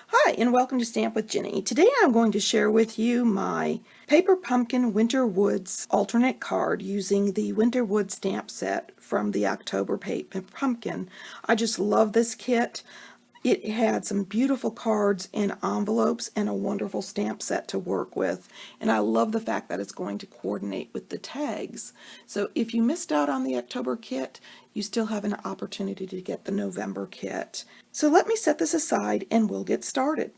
Hi, and welcome to Stamp with Ginny. Today I'm going to share with you my Paper Pumpkin Winter Woods alternate card using the Winter Wood stamp set from the October Paper Pumpkin. I just love this kit. It had some beautiful cards and envelopes and a wonderful stamp set to work with. And I love the fact that it's going to coordinate with the tags. So if you missed out on the October kit, you still have an opportunity to get the November kit. So let me set this aside and we'll get started.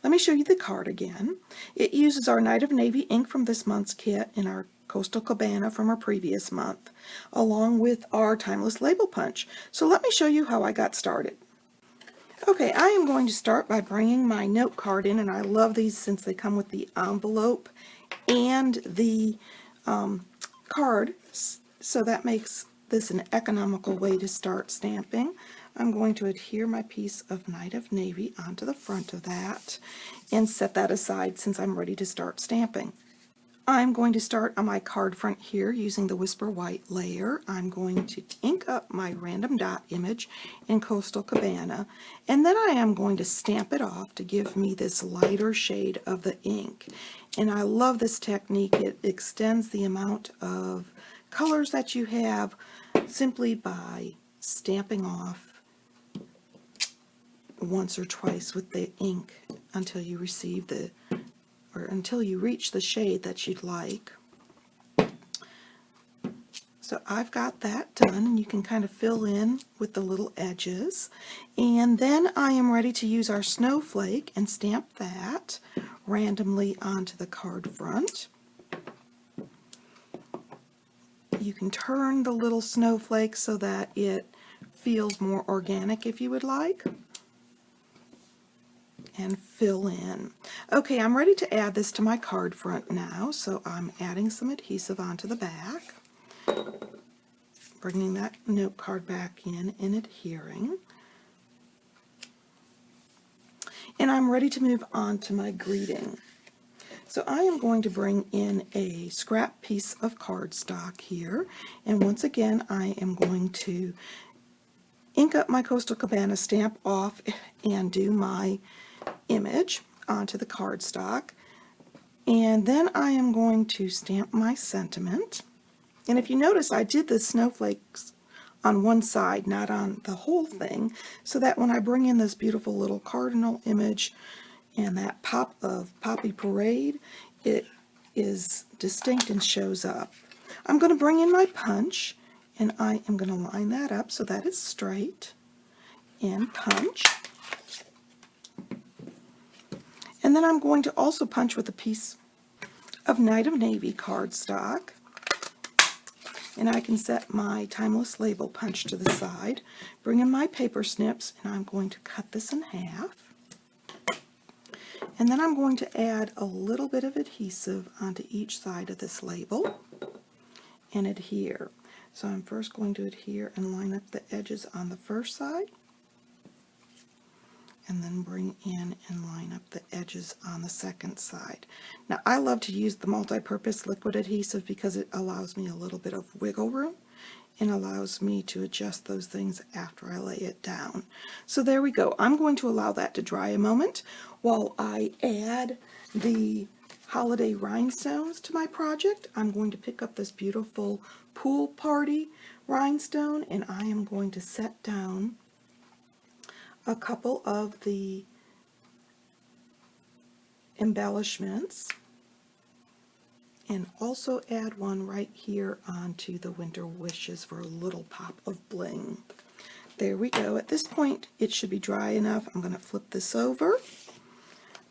Let me show you the card again. It uses our Night of Navy ink from this month's kit and our Coastal Cabana from our previous month, along with our Timeless Label Punch. So let me show you how I got started. Okay, I am going to start by bringing my note card in, and I love these since they come with the envelope and the card, so that makes this an economical way to start stamping. I'm going to adhere my piece of Night of Navy onto the front of that and set that aside since I'm ready to start stamping. I'm going to start on my card front here using the Whisper White layer. I'm going to ink up my random dot image in Coastal Cabana, and then I am going to stamp it off to give me this lighter shade of the ink. And I love this technique. It extends the amount of colors that you have simply by stamping off once or twice with the ink until you receive until you reach the shade that you'd like. So I've got that done, and you can kind of fill in with the little edges. And then I am ready to use our snowflake and stamp that randomly onto the card front. You can turn the little snowflake so that it feels more organic if you would like, and fill in. Okay, I'm ready to add this to my card front now, so I'm adding some adhesive onto the back, bringing that note card back in and adhering. And I'm ready to move on to my greeting. So I am going to bring in a scrap piece of cardstock here, and once again I am going to ink up my Coastal Cabana stamp off and do my image onto the cardstock, and then I am going to stamp my sentiment. And if you notice, I did the snowflakes on one side, not on the whole thing, so that when I bring in this beautiful little cardinal image and that pop of Poppy Parade, it is distinct and shows up. I'm going to bring in my punch, and I am going to line that up so that it's straight, and punch. And then I'm going to also punch with a piece of Night of Navy cardstock. And I can set my Timeless Label Punch to the side, bring in my paper snips, and I'm going to cut this in half. And then I'm going to add a little bit of adhesive onto each side of this label and adhere. So I'm first going to adhere and line up the edges on the first side, and then bring in and line up the edges on the second side. Now I love to use the multi-purpose liquid adhesive because it allows me a little bit of wiggle room and allows me to adjust those things after I lay it down. So there we go. I'm going to allow that to dry a moment while I add the holiday rhinestones to my project. I'm going to pick up this beautiful pool party rhinestone, and I am going to set down a couple of the embellishments and also add one right here onto the winter wishes for a little pop of bling. There we go. At this point it should be dry enough. I'm going to flip this over.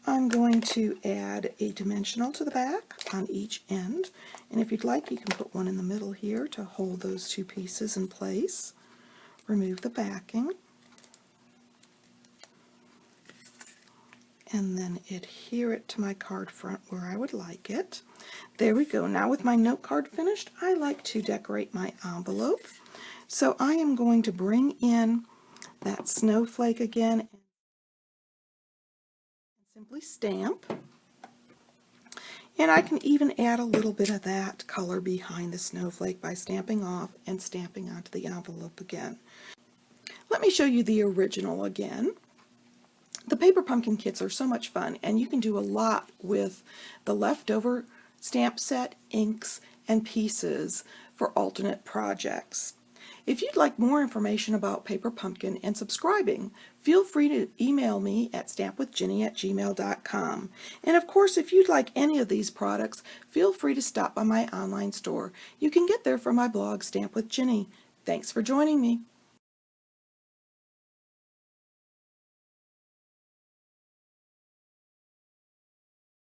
I'm going to add a dimensional to the back on each end, and if you'd like you can put one in the middle here to hold those two pieces in place. Remove the backing, and then adhere it to my card front where I would like it. There we go. Now with my note card finished, I like to decorate my envelope. So I am going to bring in that snowflake again and simply stamp. And I can even add a little bit of that color behind the snowflake by stamping off and stamping onto the envelope again. Let me show you the original again. The paper pumpkin kits are so much fun, and you can do a lot with the leftover stamp set, inks, and pieces for alternate projects. If you'd like more information about Paper Pumpkin and subscribing, feel free to email me at stampwithjinny@gmail.com. And of course, if you'd like any of these products, feel free to stop by my online store. You can get there from my blog, Stamp with Jini. Thanks for joining me.